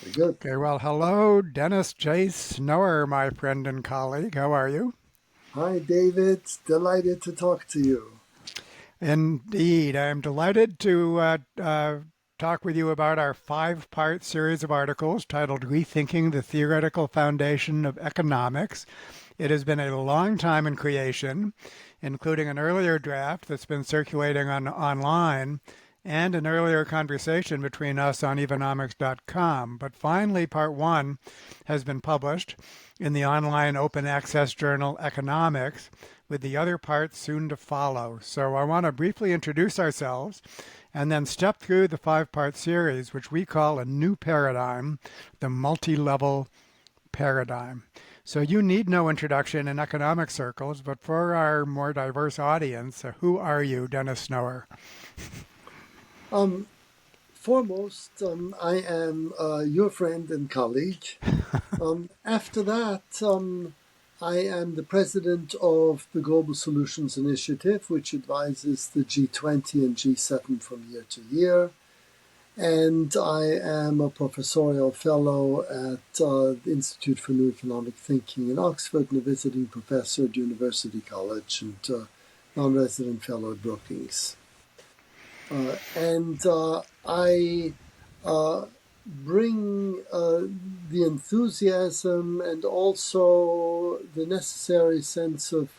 Very good. Okay, well, hello, Dennis J. Snower, my friend and colleague. How are you? Hi, David. Delighted to talk to you. Indeed, I'm delighted to talk with you about our five-part series of articles titled Rethinking the Theoretical Foundation of Economics. It has been a long time in creation, including an earlier draft that's been circulating online and an earlier conversation between us on evonomics.com. But finally, part one has been published in the online open access journal Economics, with the other parts soon to follow. So I want to briefly introduce ourselves and then step through the five-part series, which we call a new paradigm, the multi-level paradigm. So you need no introduction in economic circles, but for our more diverse audience, who are you, Dennis Snower? Um, Foremost, I am your friend and colleague. After that, I am the president of the Global Solutions Initiative, which advises the G20 and G7 from year to year. And I am a professorial fellow at the Institute for New Economic Thinking in Oxford and a visiting professor at University College and non-resident fellow at Brookings. And I bring the enthusiasm and also the necessary sense of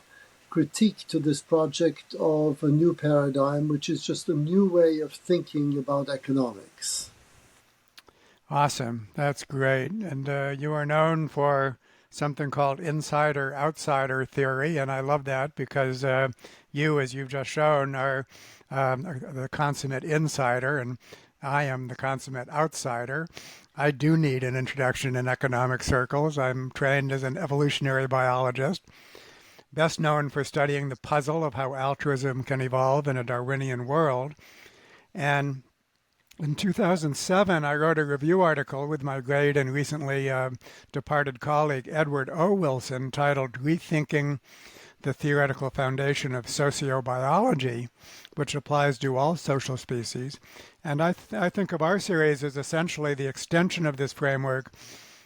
critique to this project of a new paradigm, which is just a new way of thinking about economics. Awesome. That's great. And you are known for something called insider-outsider theory, and I love that because you, as you've just shown, are the consummate insider, and I am the consummate outsider. I do need an introduction in economic circles. I'm trained as an evolutionary biologist, best known for studying the puzzle of how altruism can evolve in a Darwinian world. And in 2007, I wrote a review article with my great and recently departed colleague Edward O. Wilson titled Rethinking the Theoretical Foundation of Sociobiology, which applies to all social species. And I think of our series as essentially the extension of this framework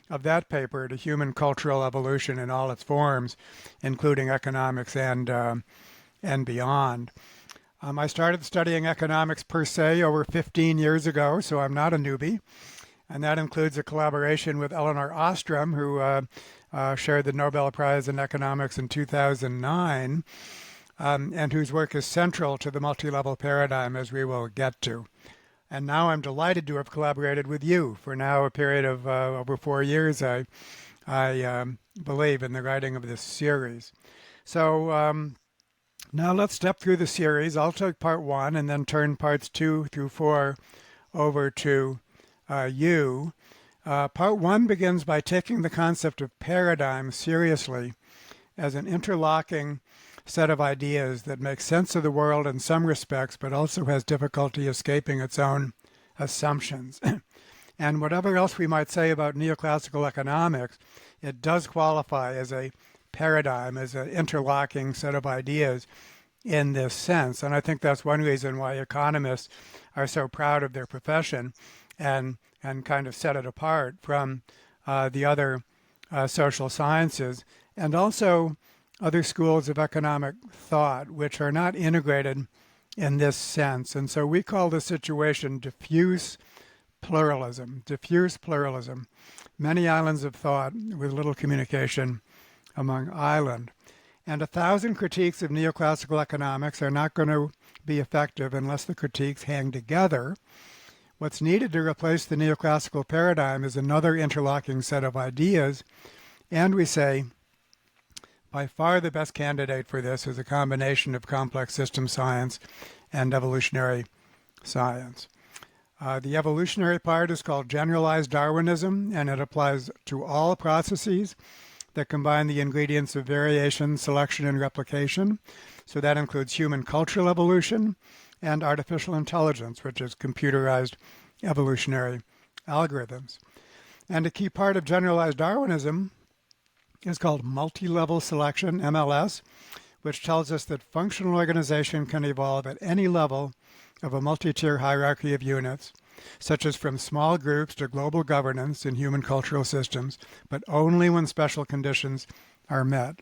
of that paper to human cultural evolution in all its forms, including economics and beyond. I started studying economics per se over 15 years ago, so I'm not a newbie. And that includes a collaboration with Elinor Ostrom, who shared the Nobel Prize in Economics in 2009, and whose work is central to the multi-level paradigm, as we will get to. And now I'm delighted to have collaborated with you for now a period of over 4 years, I believe, in the writing of this series. So now let's step through the series. I'll take part one and then turn parts 2 through 4 over to you. Part one begins by taking the concept of paradigm seriously as an interlocking set of ideas that makes sense of the world in some respects, but also has difficulty escaping its own assumptions. And whatever else we might say about neoclassical economics, it does qualify as a paradigm, as an interlocking set of ideas in this sense. And I think that's one reason why economists are so proud of their profession and kind of set it apart from the other social sciences, and also other schools of economic thought, which are not integrated in this sense. And so we call this situation diffuse pluralism, many islands of thought with little communication among island. And 1,000 critiques of neoclassical economics are not going to be effective unless the critiques hang together. What's needed to replace the neoclassical paradigm is another interlocking set of ideas, and we say by far the best candidate for this is a combination of complex system science and evolutionary science. The evolutionary part is called generalized Darwinism, and it applies to all processes that combine the ingredients of variation, selection, and replication. So that includes human cultural evolution and artificial intelligence, which is computerized evolutionary algorithms. And a key part of generalized Darwinism is called multi-level selection, MLS, which tells us that functional organization can evolve at any level of a multi-tier hierarchy of units such as from small groups to global governance in human cultural systems, but only when special conditions are met.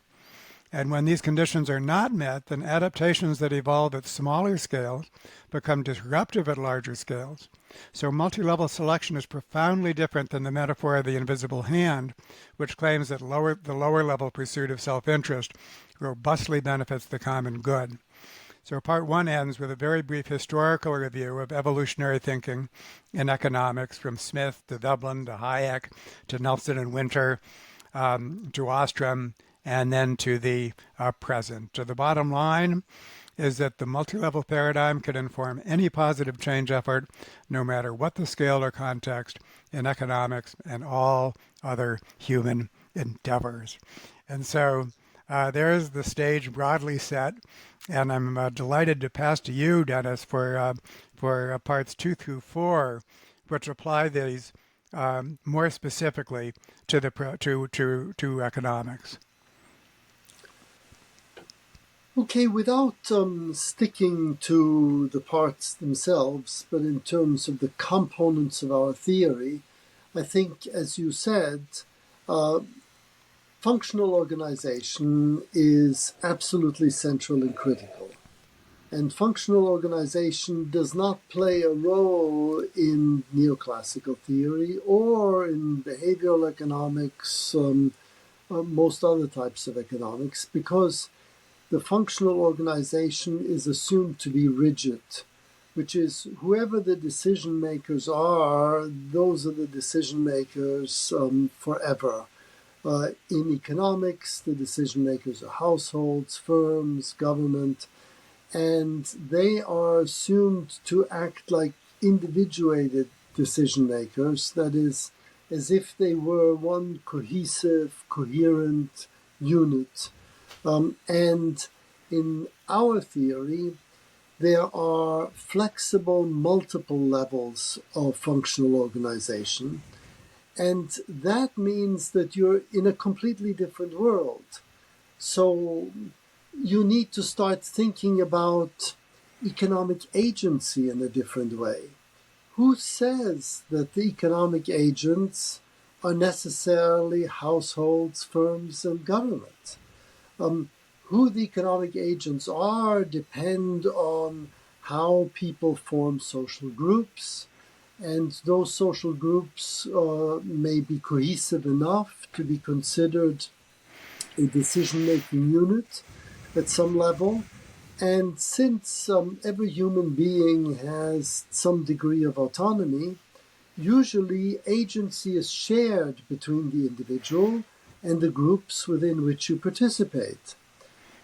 And when these conditions are not met, then adaptations that evolve at smaller scales become disruptive at larger scales. So multi-level selection is profoundly different than the metaphor of the invisible hand, which claims that the lower level pursuit of self-interest robustly benefits the common good. So part one ends with a very brief historical review of evolutionary thinking in economics, from Smith to Veblen to Hayek to Nelson and Winter to Ostrom, and then to the present. So the bottom line is that the multi-level paradigm can inform any positive change effort, no matter what the scale or context, in economics and all other human endeavors. And so there's the stage broadly set, and I'm delighted to pass to you, Dennis, for parts 2 through 4, which apply these more specifically to to economics. Okay, without sticking to the parts themselves, but in terms of the components of our theory, I think, as you said, uh, functional organization is absolutely central and critical. And functional organization does not play a role in neoclassical theory or in behavioral economics, most other types of economics, because the functional organization is assumed to be rigid, which is whoever the decision makers are, those are the decision makers forever. In economics, the decision makers are households, firms, government, and they are assumed to act like individuated decision makers, that is, as if they were one cohesive, coherent unit. And in our theory, there are flexible multiple levels of functional organization. And that means that you're in a completely different world. So you need to start thinking about economic agency in a different way. Who says that the economic agents are necessarily households, firms, and government? Who the economic agents are depend on how people form social groups, and those social groups may be cohesive enough to be considered a decision-making unit at some level. And since every human being has some degree of autonomy, usually agency is shared between the individual and the groups within which you participate.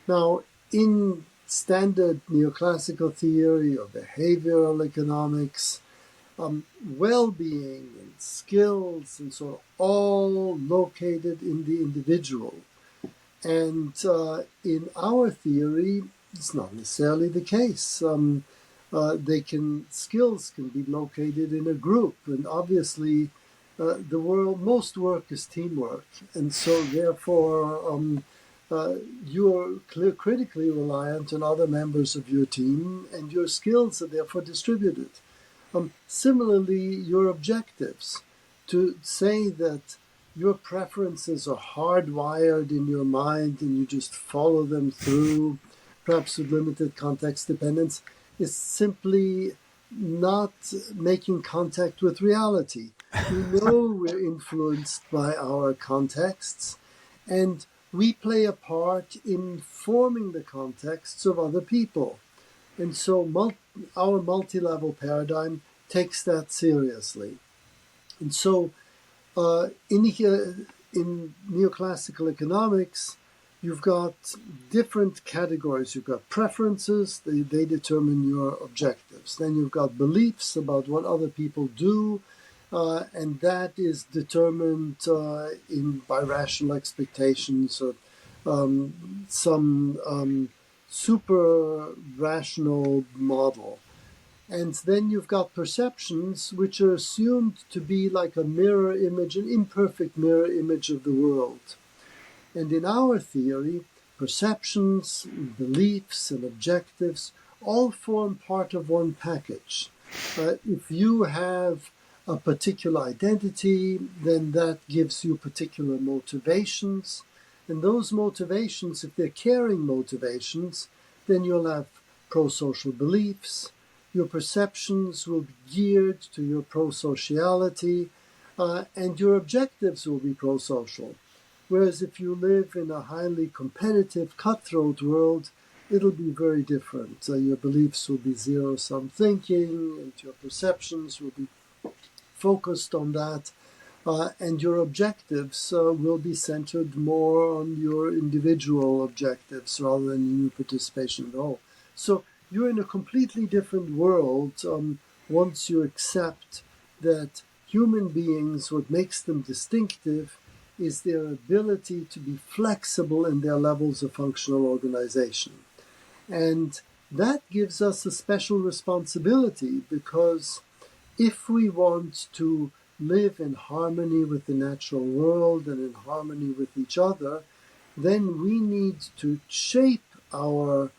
Now, in standard neoclassical theory or behavioral economics, well-being and skills and so on, all located in the individual. And in our theory, it's not necessarily the case. Skills can be located in a group, and obviously, most work is teamwork, and so therefore, you're critically reliant on other members of your team, and your skills are therefore distributed. Similarly, your objectives, to say that your preferences are hardwired in your mind and you just follow them through, perhaps with limited context dependence, is simply not making contact with reality. We know we're influenced by our contexts, and we play a part in forming the contexts of other people. And so our multi-level paradigm takes that seriously. And so in neoclassical economics, you've got different categories. You've got preferences, they determine your objectives. Then you've got beliefs about what other people do, and that is determined by rational expectations or some super rational model. And then you've got perceptions, which are assumed to be like a mirror image, an imperfect mirror image of the world. And in our theory, perceptions, beliefs, and objectives all form part of one package. If you have a particular identity, then that gives you particular motivations. And those motivations, if they're caring motivations, then you'll have pro-social beliefs. Your perceptions will be geared to your pro-sociality, and your objectives will be pro-social. Whereas if you live in a highly competitive, cutthroat world, it'll be very different. Your beliefs will be zero-sum thinking, and your perceptions will be focused on that, and your objectives will be centered more on your individual objectives rather than your participation in the whole. So you're in a completely different world once you accept that human beings, what makes them distinctive is their ability to be flexible in their levels of functional organization. And that gives us a special responsibility, because if we want to live in harmony with the natural world and in harmony with each other, then we need to shape our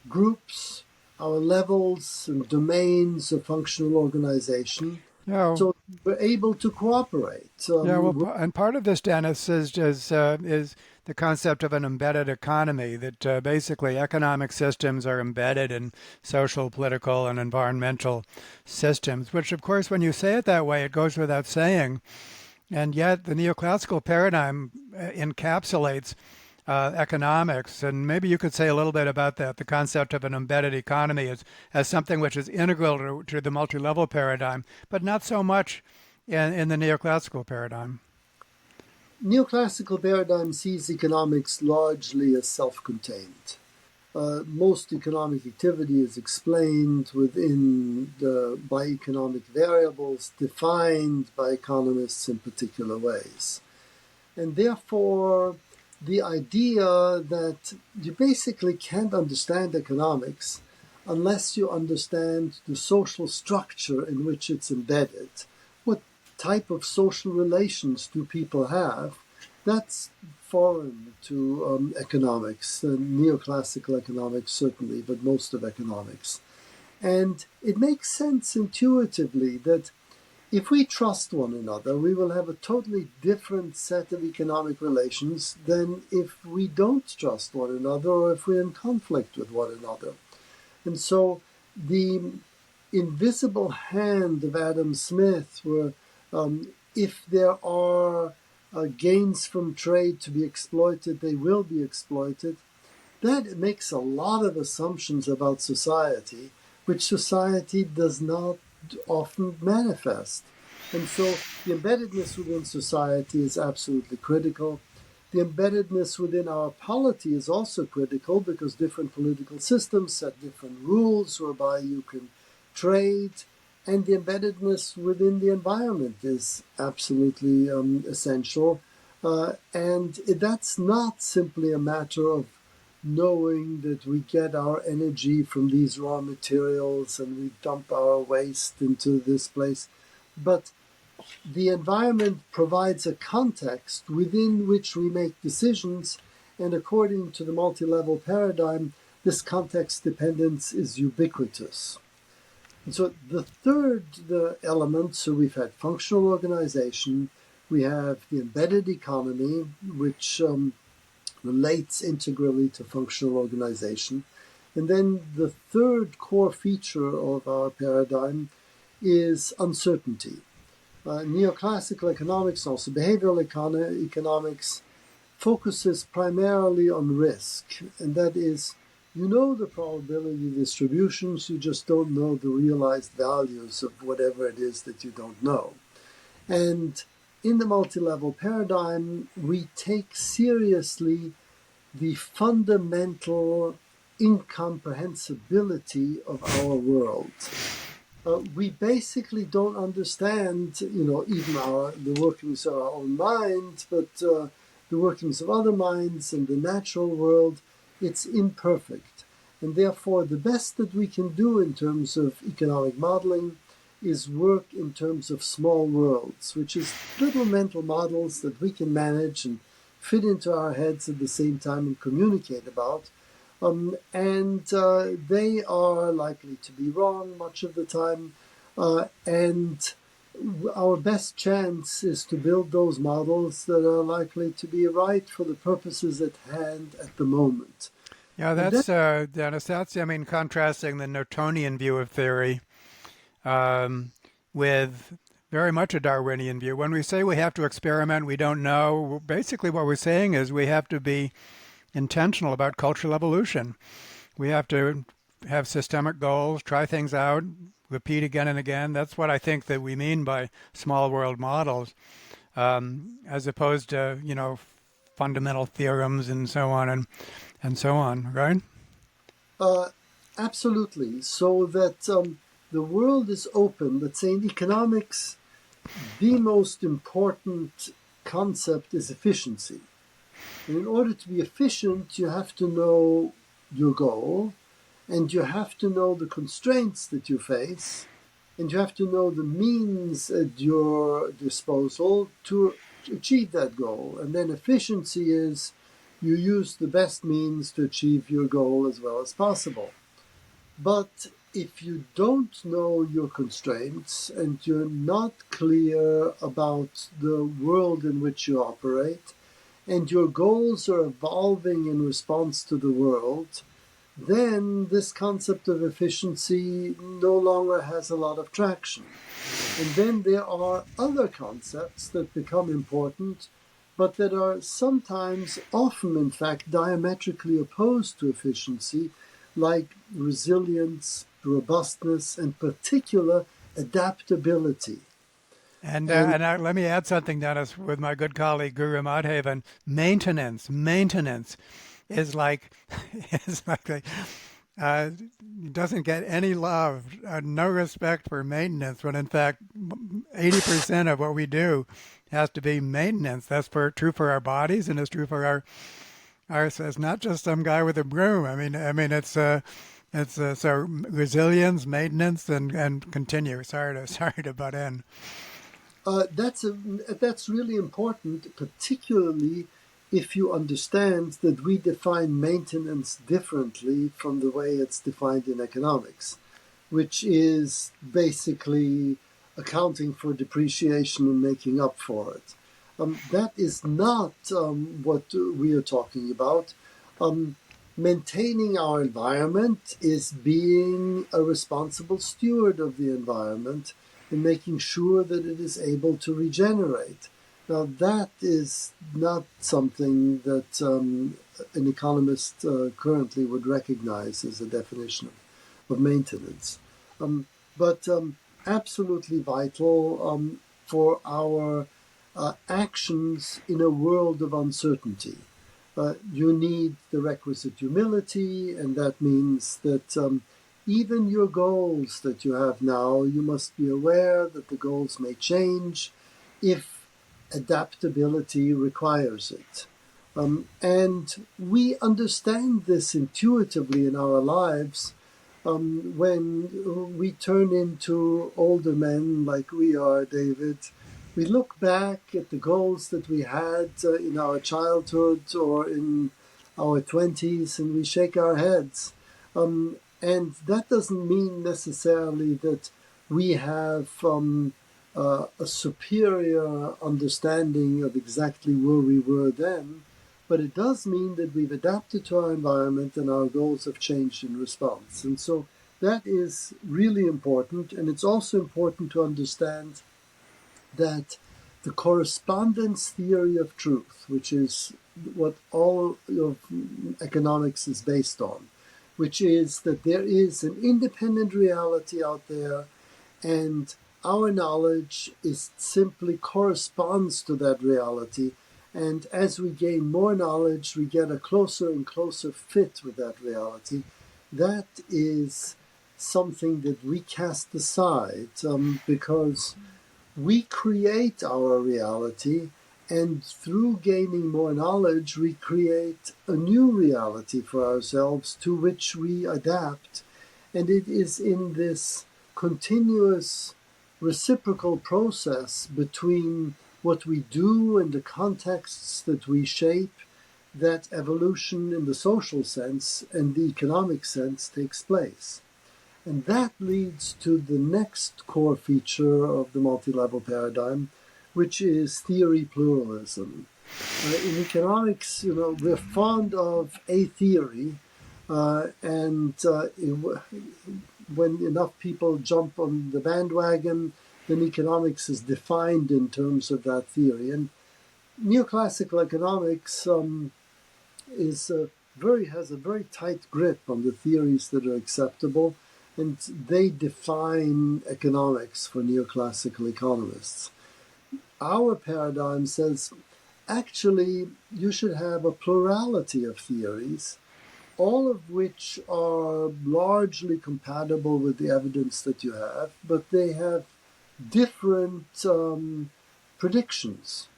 groups, our levels and domains of functional organization You know, so we're able to cooperate. yeah, well, and part of this, Dennis, is the concept of an embedded economy. That basically economic systems are embedded in social, political, and environmental systems. Which, of course, when you say it that way, it goes without saying. And yet, the neoclassical paradigm encapsulates economics. And maybe you could say a little bit about that. The concept of an embedded economy as something which is integral to the multi-level paradigm, but not so much in the neoclassical paradigm. Neoclassical paradigm sees economics largely as self-contained. Most economic activity is explained by economic variables defined by economists in particular ways. And therefore, the idea that you basically can't understand economics unless you understand the social structure in which it's embedded. What type of social relations do people have? That's foreign to economics, neoclassical economics certainly, but most of economics. And it makes sense intuitively that if we trust one another, we will have a totally different set of economic relations than if we don't trust one another or if we're in conflict with one another. And so the invisible hand of Adam Smith, where if there are gains from trade to be exploited, they will be exploited, that makes a lot of assumptions about society, which society does not often manifest. And so the embeddedness within society is absolutely critical. The embeddedness within our polity is also critical, because different political systems set different rules whereby you can trade. And the embeddedness within the environment is absolutely essential. And that's not simply a matter of knowing that we get our energy from these raw materials and we dump our waste into this place. But the environment provides a context within which we make decisions, and according to the multi-level paradigm, this context dependence is ubiquitous. And so the element, so we've had functional organization, we have the embedded economy, which relates integrally to functional organization. And then the third core feature of our paradigm is uncertainty. Neoclassical economics, also behavioral economics, focuses primarily on risk, and that is, you know the probability distributions, you just don't know the realized values of whatever it is that you don't know. And in the multi-level paradigm, we take seriously the fundamental incomprehensibility of our world. We basically don't understand, even the workings of our own mind, but the workings of other minds and the natural world. It's imperfect. And therefore, the best that we can do in terms of economic modeling is work in terms of small worlds, which is little mental models that we can manage and fit into our heads at the same time and communicate about. and they are likely to be wrong much of the time. And our best chance is to build those models that are likely to be right for the purposes at hand at the moment. Yeah, And that, that's Dennis. That's I mean, contrasting the Newtonian view of theory um, with very much a Darwinian view. When we say we have to experiment, we don't know. Basically, what we're saying is we have to be intentional about cultural evolution. We have to have systemic goals, try things out, repeat again and again. That's what I think that we mean by small world models, as opposed to fundamental theorems and so on and so on. Right? uh, absolutely, so that the world is open. Let's say in economics, the most important concept is efficiency. And in order to be efficient, you have to know your goal, and you have to know the constraints that you face, and you have to know the means at your disposal to achieve that goal. And then efficiency is you use the best means to achieve your goal as well as possible. But if you don't know your constraints and you're not clear about the world in which you operate, and your goals are evolving in response to the world, then this concept of efficiency no longer has a lot of traction. And then there are other concepts that become important, but that are sometimes, often in fact, diametrically opposed to efficiency, like resilience, robustness, and particular adaptability. And Let me add something, Dennis, with my good colleague Guru Madhavan. Maintenance is like is like doesn't get any love, no respect for maintenance. When in fact, 80% of what we do has to be maintenance. That's true for our bodies, and it's true for our. It's not just some guy with a broom. I mean, it's so resilience, maintenance, and continue. Sorry to butt in. that's really important, particularly if you understand that we define maintenance differently from the way it's defined in economics, which is basically accounting for depreciation and making up for it. That is not what we are talking about. Um, Maintaining our environment is being a responsible steward of the environment and making sure that it is able to regenerate. Now, that is not something that an economist currently would recognize as a definition of maintenance. But absolutely vital for our actions in a world of uncertainty. You need the requisite humility, and that means that even your goals that you have now, you must be aware that the goals may change if adaptability requires it. And we understand this intuitively in our lives when we turn into older men like we are, David. We look back at the goals that we had in our childhood or in our 20s and we shake our heads. And that doesn't mean necessarily that we have a superior understanding of exactly where we were then, but it does mean that we've adapted to our environment and our goals have changed in response. And so that is really important. And it's also important to understand that the correspondence theory of truth, which is what all of economics is based on, which is that there is an independent reality out there, and our knowledge is simply corresponds to that reality. And as we gain more knowledge, we get a closer and closer fit with that reality. That is something that we cast aside because we create our reality, and through gaining more knowledge, we create a new reality for ourselves to which we adapt. And it is in this continuous reciprocal process between what we do and the contexts that we shape that evolution in the social sense and the economic sense takes place. And that leads to the next core feature of the multi-level paradigm, which is theory pluralism. In economics, we're fond of a theory, and when enough people jump on the bandwagon, then economics is defined in terms of that theory. And neoclassical economics is has a very tight grip on the theories that are acceptable, and they define economics for neoclassical economists. Our paradigm says actually you should have a plurality of theories, all of which are largely compatible with the evidence that you have, but they have different predictions.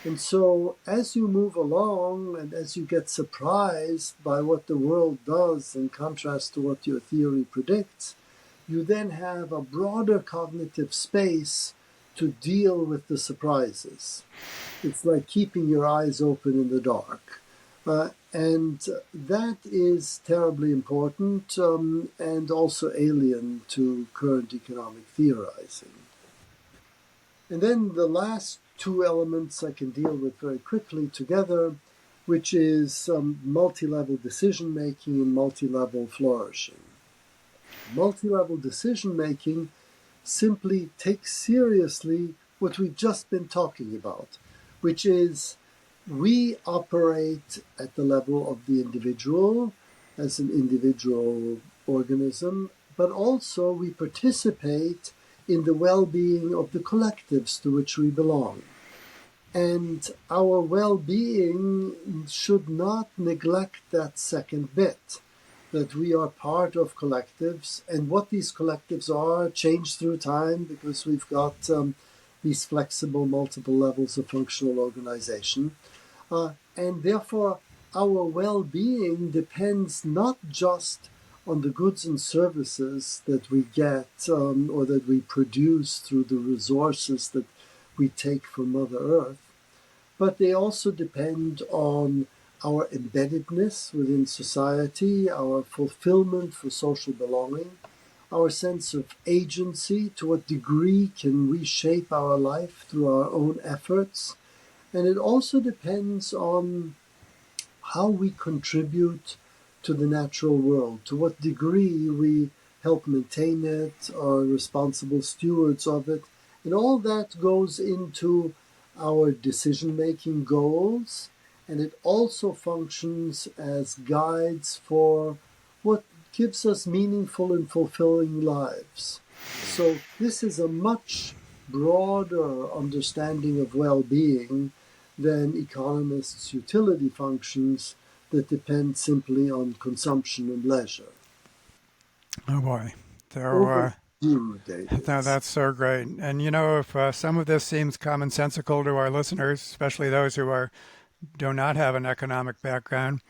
And so, as you move along and as you get surprised by what the world does in contrast to what your theory predicts, you then have a broader cognitive space to deal with the surprises. It's like keeping your eyes open in the dark. And that is terribly important and also alien to current economic theorizing. And then the last two elements I can deal with very quickly together, which is multi-level decision making and multi-level flourishing. Multi-level decision making simply takes seriously what we've just been talking about, which is we operate at the level of the individual as an individual organism, but also we participate in the well-being of the collectives to which we belong. And our well-being should not neglect that second bit, that we are part of collectives, and what these collectives are change through time because we've got these flexible multiple levels of functional organization. And therefore, our well-being depends not just on the goods and services that we get or that we produce through the resources that we take from Mother Earth, but they also depend on our embeddedness within society, our fulfillment for social belonging, our sense of agency, to what degree can we shape our life through our own efforts. And it also depends on how we contribute to the natural world, to what degree we help maintain it, are responsible stewards of it. And all that goes into our decision-making goals, and it also functions as guides for what gives us meaningful and fulfilling lives. So this is a much broader understanding of well-being than economists' utility functions that depend simply on consumption and leisure. Oh boy. So, Over to you, David. that's so great. And if some of this seems commonsensical to our listeners, especially those who do not have an economic background,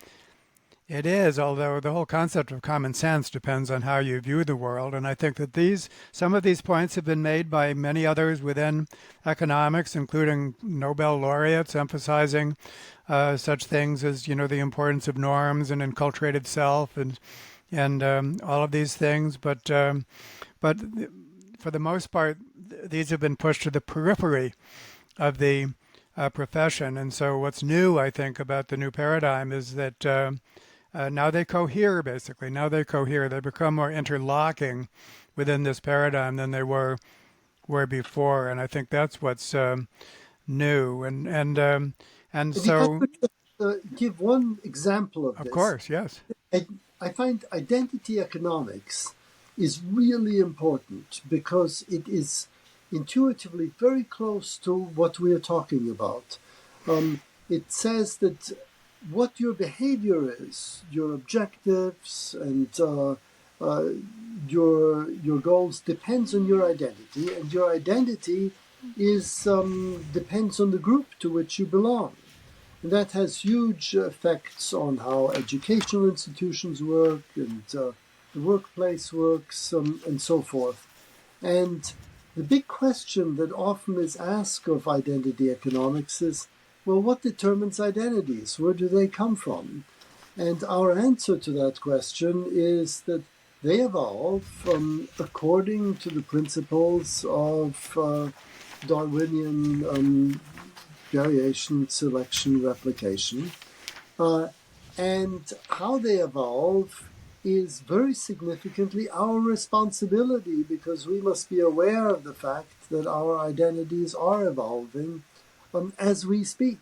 it is, although the whole concept of common sense depends on how you view the world. And I think that some of these points have been made by many others within economics, including Nobel laureates, emphasizing such things as, the importance of norms and enculturated self and all of these things. But for the most part, these have been pushed to the periphery of the profession. And so what's new, I think, about the new paradigm is that now they cohere, basically. Now they cohere. They become more interlocking within this paradigm than they were before. And I think that's what's new. And If I so, could just give one example of of this, course, yes. I find identity economics is really important because it is intuitively very close to what we are talking about. It says that what your behavior is, your objectives, and uh, your goals depends on your identity, and your identity is depends on the group to which you belong. And that has huge effects on how educational institutions work and the workplace works and so forth. And the big question that often is asked of identity economics is Well, what determines identities? Where do they come from? And our answer to that question is that they evolve according to the principles of Darwinian variation, selection, replication. Uh, and how they evolve is very significantly our responsibility because we must be aware of the fact that our identities are evolving as we speak.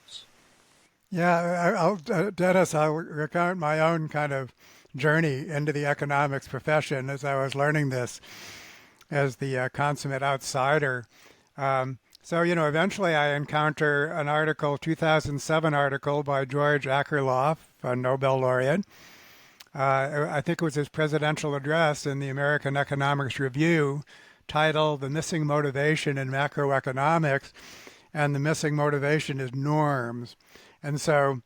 Yeah, Dennis, I'll recount my own kind of journey into the economics profession as I was learning this as the consummate outsider. Eventually I encounter an article, 2007 article by George Akerlof, a Nobel laureate. I think it was his presidential address in the American Economics Review, titled The Missing Motivation in Macroeconomics, and the missing motivation is norms. And so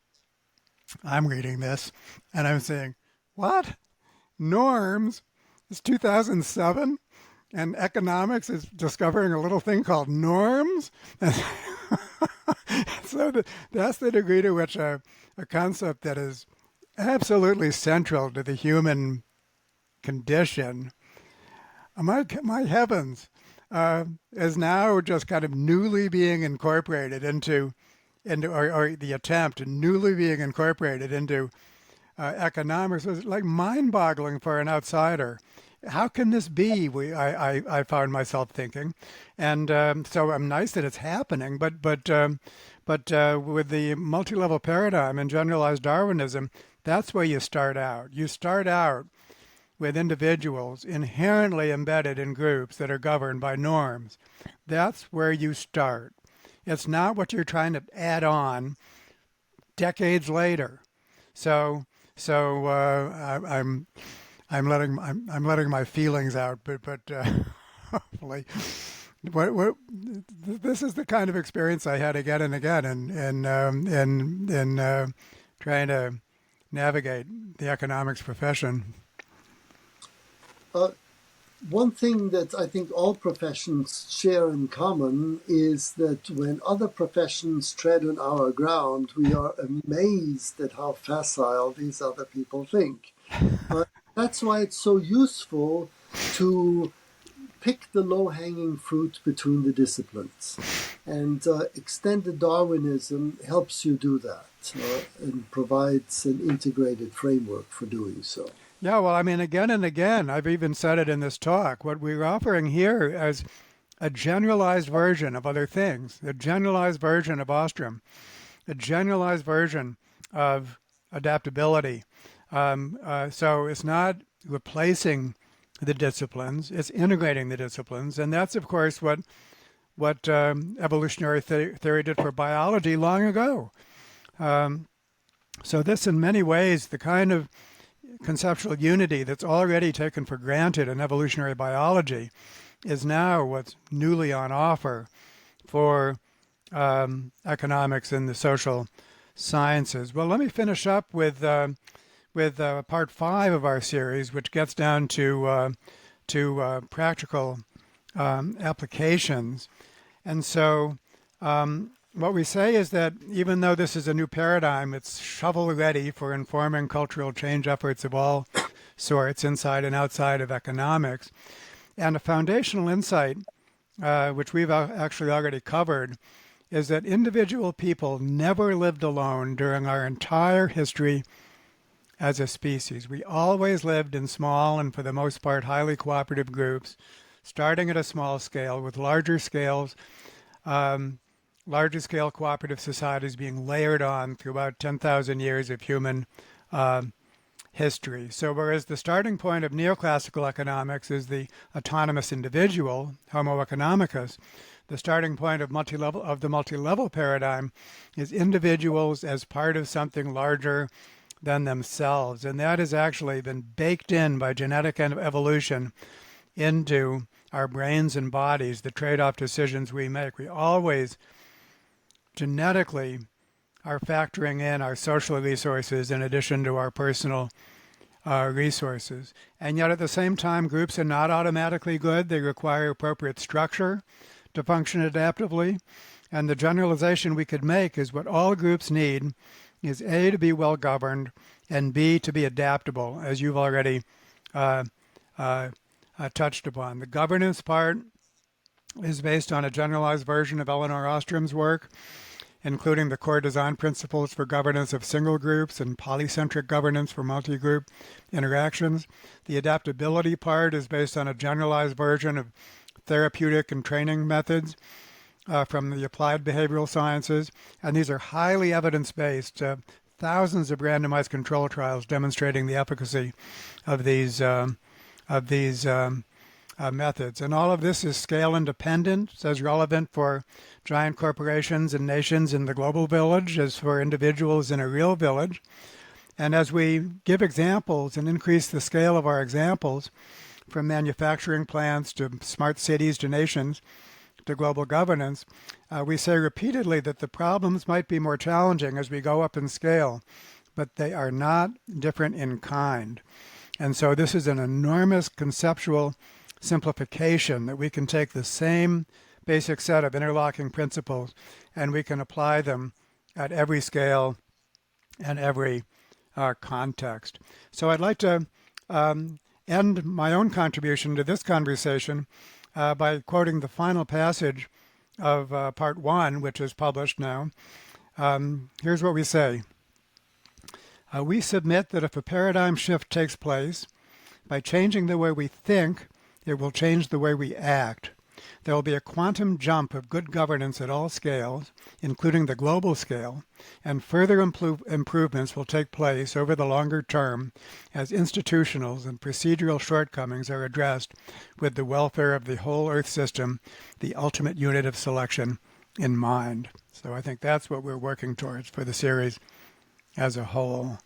I'm reading this and I'm saying, what? Norms? It's 2007 and economics is discovering a little thing called norms? That's the degree to which a concept that is absolutely central to the human condition, my heavens, is now just kind of newly being incorporated or the attempt newly being incorporated into economics was like mind-boggling for an outsider. How can this be? I found myself thinking, and so I'm nice that it's happening. But with the multi-level paradigm and generalized Darwinism, that's where you start out. You start out with individuals inherently embedded in groups that are governed by norms. That's where you start. It's not what you're trying to add on decades later. So I'm letting my feelings out, but hopefully, this is the kind of experience I had again and again, in trying to navigate the economics profession. Uh, One thing that I think all professions share in common is that when other professions tread on our ground, we are amazed at how facile these other people think. Uh, that's why it's so useful to pick the low hanging fruit between the disciplines. And extended Darwinism helps you do that and provides an integrated framework for doing so. Yeah, well, I mean, again and again, I've even said it in this talk. What we're offering here is a generalized version of other things, a generalized version of Ostrom, a generalized version of adaptability. So it's not replacing the disciplines; it's integrating the disciplines, and that's, of course, what evolutionary theory did for biology long ago. So this, in many ways, the kind of conceptual unity that's already taken for granted in evolutionary biology is now what's newly on offer for economics and the social sciences. Well, let me finish up with part 5 of our series, which gets down to practical applications. And so what we say is that even though this is a new paradigm, it's shovel-ready for informing cultural change efforts of all sorts inside and outside of economics. And a foundational insight, which we've actually already covered, is that individual people never lived alone during our entire history as a species. We always lived in small and, for the most part, highly cooperative groups, starting at a small scale with larger scales, larger scale cooperative societies being layered on through about 10,000 years of human history. So whereas the starting point of neoclassical economics is the autonomous individual, Homo economicus, the starting point of the multi-level paradigm is individuals as part of something larger than themselves. And that has actually been baked in by genetic evolution into our brains and bodies, the trade-off decisions we make. We always genetically are factoring in our social resources in addition to our personal resources. And yet at the same time, groups are not automatically good. They require appropriate structure to function adaptively. And the generalization we could make is what all groups need is A, to be well governed, and B, to be adaptable, as you've already uh, uh, touched upon. The governance part is based on a generalized version of Elinor Ostrom's work, including the core design principles for governance of single groups and polycentric governance for multi-group interactions. The adaptability part is based on a generalized version of therapeutic and training methods from the applied behavioral sciences, and these are highly evidence-based. Thousands of randomized control trials demonstrating the efficacy of these methods. And all of this is scale independent, so as relevant for giant corporations and nations in the global village as for individuals in a real village. And as we give examples and increase the scale of our examples, from manufacturing plants to smart cities to nations to global governance, we say repeatedly that the problems might be more challenging as we go up in scale, but they are not different in kind. And so this is an enormous conceptual simplification that we can take the same basic set of interlocking principles and we can apply them at every scale and every context. So I'd like to end my own contribution to this conversation by quoting the final passage of part one, which is published now. Here's what we say. We submit that if a paradigm shift takes place, by changing the way we think, it will change the way we act. There will be a quantum jump of good governance at all scales, including the global scale, and further improvements will take place over the longer term as institutional and procedural shortcomings are addressed with the welfare of the whole Earth system, the ultimate unit of selection, in mind. So I think that's what we're working towards for the series as a whole.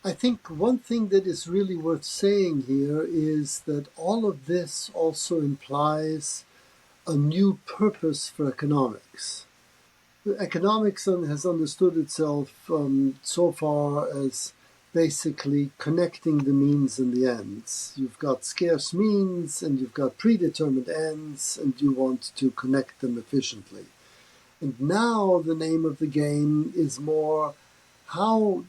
I think one thing that is really worth saying here is that all of this also implies a new purpose for economics. Economics has understood itself so far as basically connecting the means and the ends. You've got scarce means and you've got predetermined ends, and you want to connect them efficiently. And now the name of the game is more how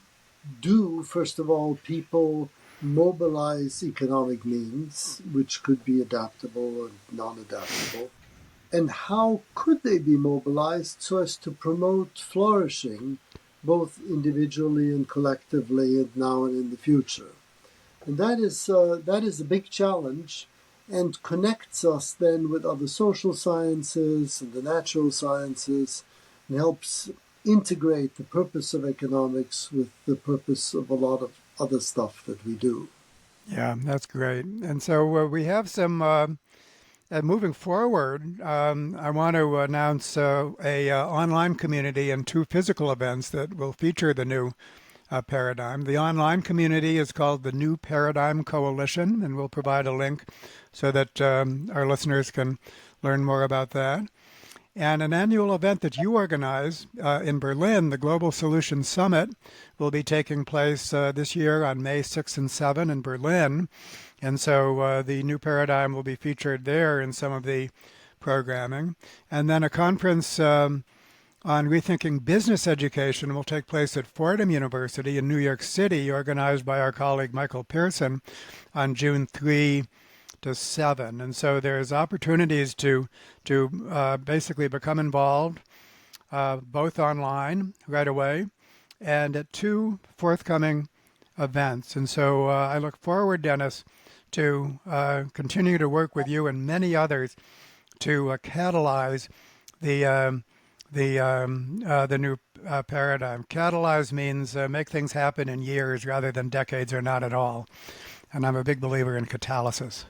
do, first of all, people mobilize economic means, which could be adaptable and non-adaptable, and how could they be mobilized so as to promote flourishing, both individually and collectively, and now and in the future. And that is a big challenge, and connects us then with other social sciences and the natural sciences, and helps integrate the purpose of economics with the purpose of a lot of other stuff that we do. Yeah, that's great. And so we have some, moving forward, I want to announce a online community and two physical events that will feature the new paradigm. The online community is called the New Paradigm Coalition, and we'll provide a link so that our listeners can learn more about that. And an annual event that you organize in Berlin, the Global Solutions Summit, will be taking place this year on May 6 and 7 in Berlin. And so the new paradigm will be featured there in some of the programming. And then a conference on rethinking business education will take place at Fordham University in New York City, organized by our colleague Michael Pearson on June 3 to 7. And so there's opportunities to basically become involved, both online right away and at two forthcoming events. And so I look forward, Dennis, to continue to work with you and many others to catalyze the new paradigm. Catalyze means make things happen in years rather than decades or not at all. And I'm a big believer in catalysis.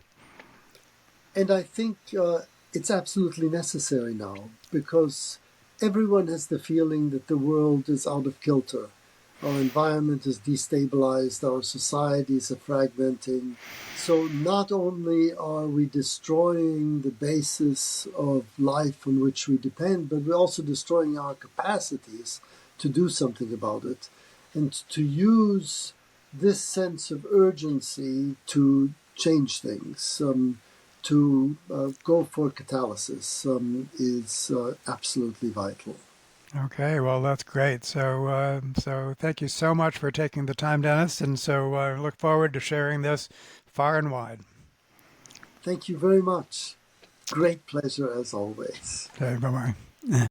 And I think it's absolutely necessary now, because everyone has the feeling that the world is out of kilter. Our environment is destabilized, our societies are fragmenting. So not only are we destroying the basis of life on which we depend, but we're also destroying our capacities to do something about it, and to use this sense of urgency to change things. to go for catalysis is absolutely vital. Okay, well, that's great. So thank you so much for taking the time, Dennis. And so I look forward to sharing this far and wide. Thank you very much. Great pleasure as always. Okay, bye bye.